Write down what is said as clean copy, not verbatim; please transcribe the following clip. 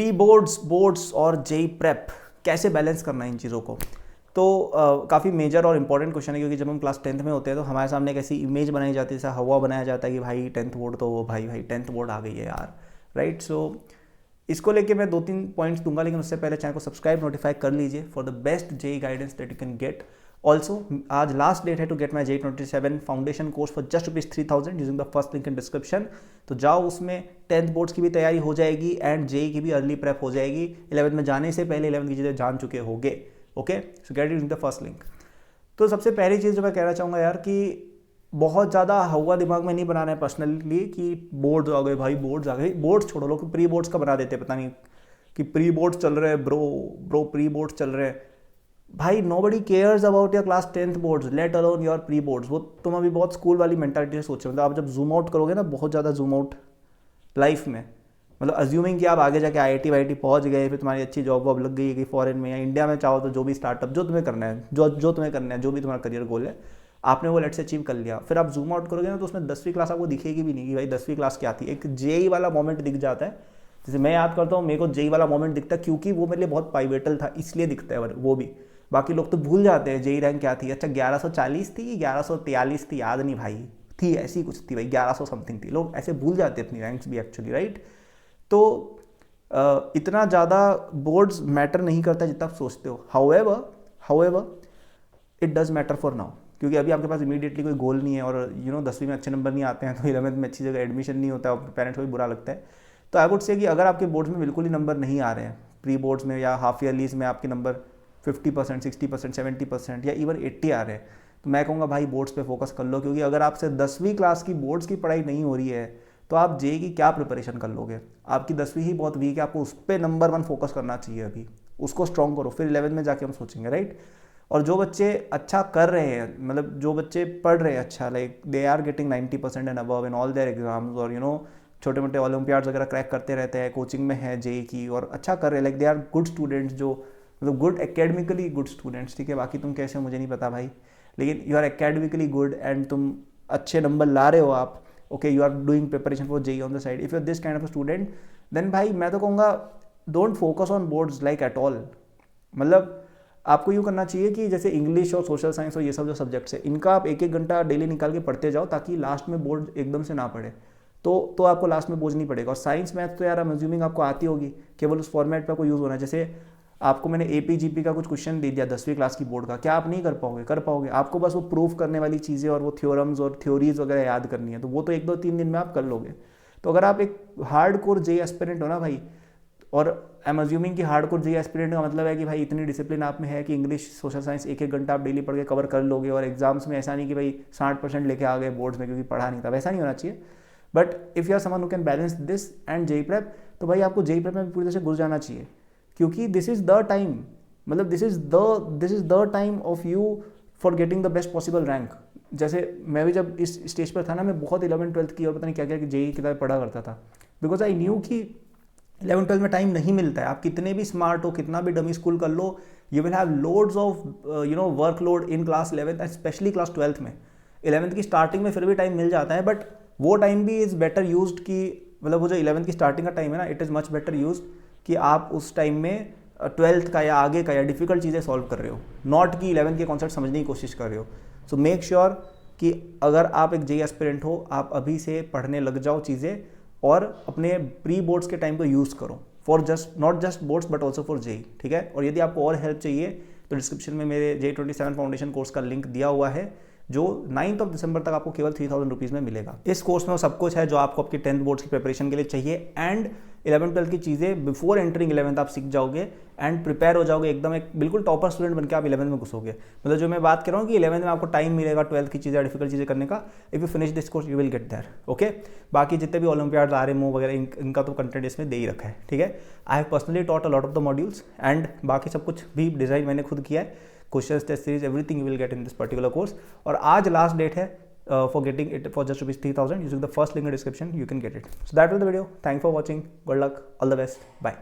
Pre boards, boards और JEE prep कैसे balance करना है इन चीज़ों को। तो काफ़ी मेजर और इंपॉर्टेंट क्वेश्चन है, क्योंकि जब हम क्लास 10th में होते हैं तो हमारे सामने एक ऐसी इमेज बनाई जाती है, जैसा हवा बनाया जाता है कि भाई 10th बोर्ड तो वो भाई 10th बोर्ड आ गई है यार, राइट। सो इसको लेके मैं 2-3 पॉइंट्स दूंगा, लेकिन उससे पहले चैनल को सब्सक्राइब नोटिफाई कर लीजिए for the best JEE guidance that you can get. Also आज लास्ट डेट है to get my JEE 27 foundation course for just ₹3,000 using the first link in description. तो जाओ, उसमें 10th बोर्ड्स की भी तैयारी हो जाएगी एंड जेई की भी अर्ली प्रेप हो जाएगी। 11th में जाने से पहले 11th की चीज़ें जान चुके होगे। Okay, so gate using the first link. तो सबसे पहली चीज़ जो मैं कहना चाहूँगा यार, कि बहुत ज़्यादा हवा दिमाग में नहीं बनाना है पर्सनली कि बोर्ड्स आ गए भाई, बोर्ड्स आ गए। बोर्ड्स छोड़ो, लोग प्री बोर्ड्स का बना देते हैं, पता नहीं कि प्री बोर्ड्स चल रहे हैं ब्रो प्री बोर्ड्स चल रहे हैं। भाई nobody cares about your class 10th boards, let alone your pre boards. वो तुम अभी बहुत स्कूल वाली मेंटालिटी से सोच रहे हो। मतलब आप जब जूम आउट करोगे ना, बहुत ज़्यादा जूम आउट लाइफ में, मतलब अज्यूमिंग कि आप आगे जाके IIT वाईटी पहुंच गए, फिर तुम्हारी अच्छी जॉब वॉब लग गई कि फॉरेन में या इंडिया में चाहो तो जो भी स्टार्टअप जो तुम्हें करना है, जो तुम्हें करना है, जो भी तुम्हारा करियर गोल है, आपने वो लेट से अचीव कर लिया। फिर आप जूम आउट करोगे ना, तो उसमें 10वीं क्लास आपको दिखेगी भी नहीं कि भाई 10वीं क्लास क्या थी। एक जेई वाला मोमेंट दिख जाता है। जैसे मैं याद करता हूँ, मेरे को जेई वाला मोमेंट दिखता है क्योंकि वो मेरे लिए बहुत पाइवेटल था, इसलिए दिखता है वो भी। बाकी लोग तो भूल जाते हैं जेई रैंक क्या थी। अच्छा 1140 थी कि 1143 थी, याद नहीं भाई, थी ऐसी कुछ थी भाई, 1100 समथिंग थी। लोग ऐसे भूल जाते हैं अपनी रैंक्स भी एक्चुअली, राइट। तो इतना ज़्यादा बोर्ड्स मैटर नहीं करता जितना आप सोचते हो। However it does matter for now, क्योंकि अभी आपके पास इमीडिएटली कोई गोल नहीं है और 10वीं में अच्छे नंबर नहीं आते हैं तो 11th में अच्छी जगह एडमिशन नहीं होता है और पेरेंट्स को भी बुरा लगता है। तो आई वुड से कि अगर आपके बोर्ड्स में बिल्कुल ही नंबर नहीं आ रहे हैं, प्री बोर्ड्स में या हाफ ईयरलीज में आपके नंबर 50%, 60%, 70% या इवन 80 आ रहे हैं, तो मैं कहूँगा भाई बोर्ड्स पे फोकस कर लो। क्योंकि अगर आपसे 10वीं क्लास की बोर्ड्स की पढ़ाई नहीं हो रही है तो आप जेई की क्या प्रिपरेशन कर लोगे। आपकी 10वीं ही बहुत वीक है, आपको उस पर नंबर 1 फोकस करना चाहिए अभी, उसको स्ट्रॉन्ग करो, फिर 11th में जाके हम सोचेंगे, राइट। और जो बच्चे अच्छा कर रहे हैं, मतलब जो बच्चे पढ़ रहे हैं अच्छा, like they are getting 90% and above in all their exams, और छोटे मोटे ओलंपियाड्स वगैरह क्रैक करते रहते हैं, कोचिंग में है जेई की और अच्छा कर रहे हैं, like they are good students, जो मतलब गुड एकेडमिकली गुड स्टूडेंट्स। ठीक है, बाकी तुम कैसे हो मुझे नहीं पता भाई, लेकिन you are academically good and तुम अच्छे नंबर ला रहे हो आप। Okay, you are doing preparation for JEE on the side. If you are this kind of student, then भाई मैं तो कहूँगा don't focus on boards like at all. मतलब आपको यूँ करना चाहिए कि जैसे इंग्लिश और सोशल साइंस और ये सब जो सब्जेक्ट्स है, इनका आप 1-1 घंटा डेली निकाल के पढ़ते जाओ, ताकि लास्ट में बोर्ड एकदम से ना पढ़े, तो आपको लास्ट में बोझ नहीं पड़ेगा। और साइंस मैथ तो यार आई एम अज्यूमिंग आपको आती होगी, केवल उस फॉर्मेट पर आपको यूज़ होना है। जैसे आपको मैंने APGP का कुछ क्वेश्चन दे दिया 10वीं क्लास की बोर्ड का, क्या आप नहीं कर पाओगे। आपको बस वो प्रूफ करने वाली चीज़ें और वो थ्योरम्स और थ्योरीज वगैरह याद करनी है, तो वो तो 1-2-3 दिन में आप कर लोगे। तो अगर आप एक हार्ड कोर जेई एस्पिरेंट हो ना भाई, और आई एम अज्यूमिंग कि हार्ड कोर जेई एस्पिरेंट का मतलब है कि भाई इतनी डिसिप्लिन आप में है कि इंग्लिश सोशल साइंस 1-1 घंटा आप डेली पढ़ के कवर कर लोगे, और एग्जाम्स में ऐसा नहीं कि भाई 60% लेके आ गए बोर्ड्स में क्योंकि पढ़ा नहीं था, वैसा नहीं होना चाहिए। But if you are someone who can balance this and JEE prep, तो भाई आपको जेई प्रेप में पूरी तरह से घुस जाना चाहिए, क्योंकि दिस इज़ द टाइम, मतलब this is the time of you for getting the best possible rank. जैसे मैं भी जब इस स्टेज पर था ना, मैं बहुत 11th-12th की और पता नहीं क्या क्या जेई किताबें पढ़ा करता था, बिकॉज आई न्यू कि 11th-12th में टाइम नहीं मिलता है। आप कितने भी स्मार्ट हो, कितना भी डमी स्कूल कर लो, you will have loads of workload in class 11th and specially class 12th में। 11th की स्टार्टिंग में फिर भी टाइम मिल जाता है, बट वो टाइम भी इज़ बेटर यूज्ड कि मतलब वो जो 11th की स्टार्टिंग का टाइम है ना, it is much better used कि आप उस टाइम में 12th का या आगे का या डिफिकल्ट चीज़ें सॉल्व कर रहे हो, नॉट कि 11th के कॉन्सेप्ट समझने की कोशिश कर रहे हो। सो मेक श्योर कि अगर आप एक जेई एस्पिरेंट हो, आप अभी से पढ़ने लग जाओ चीज़ें, और अपने प्री बोर्ड्स के टाइम को यूज़ करो for just not just boards but also for JEE. ठीक है, और यदि आपको और हेल्प चाहिए तो डिस्क्रिप्शन में मेरे JEE 27 फाउंडेशन कोर्स का लिंक दिया हुआ है, जो 9th दिसंबर तक आपको केवल 3000 रुपीज़ में मिलेगा। इस कोर्स में वो सब कुछ है जो आपको आपकी 10th बोर्ड्स की प्रिपरेशन के लिए चाहिए, एंड 11th-12th की चीज़ें बिफोर एंटरिंग 11th आप सीख जाओगे एंड प्रिपेयर हो जाओगे, एकदम एक बिल्कुल टॉपर स्टूडेंट बनकर आप 11th में घुसोगे। मतलब जो मैं बात कर रहा हूँ कि 11th में आपको टाइम मिलेगा 12th की चीज़ें, डिफिकल्ट चीज़ें करने का। If you finish this course you will get there. Okay, बाकी जितने भी ओलंपियाड्स RMO वगैरह इनका तो कंटेंट इसमें दे ही रखा है। ठीक है, I have personally taught a lot of the modules and बाकी सब कुछ भी डिज़ाइन मैंने खुद किया है, questions, test series, everything you will get in this particular course. और आज लास्ट डेट है for getting it for just ₹3,000 using the first link in the description. You can get it. So that was the video. Thanks for watching. Good luck. All the best. Bye.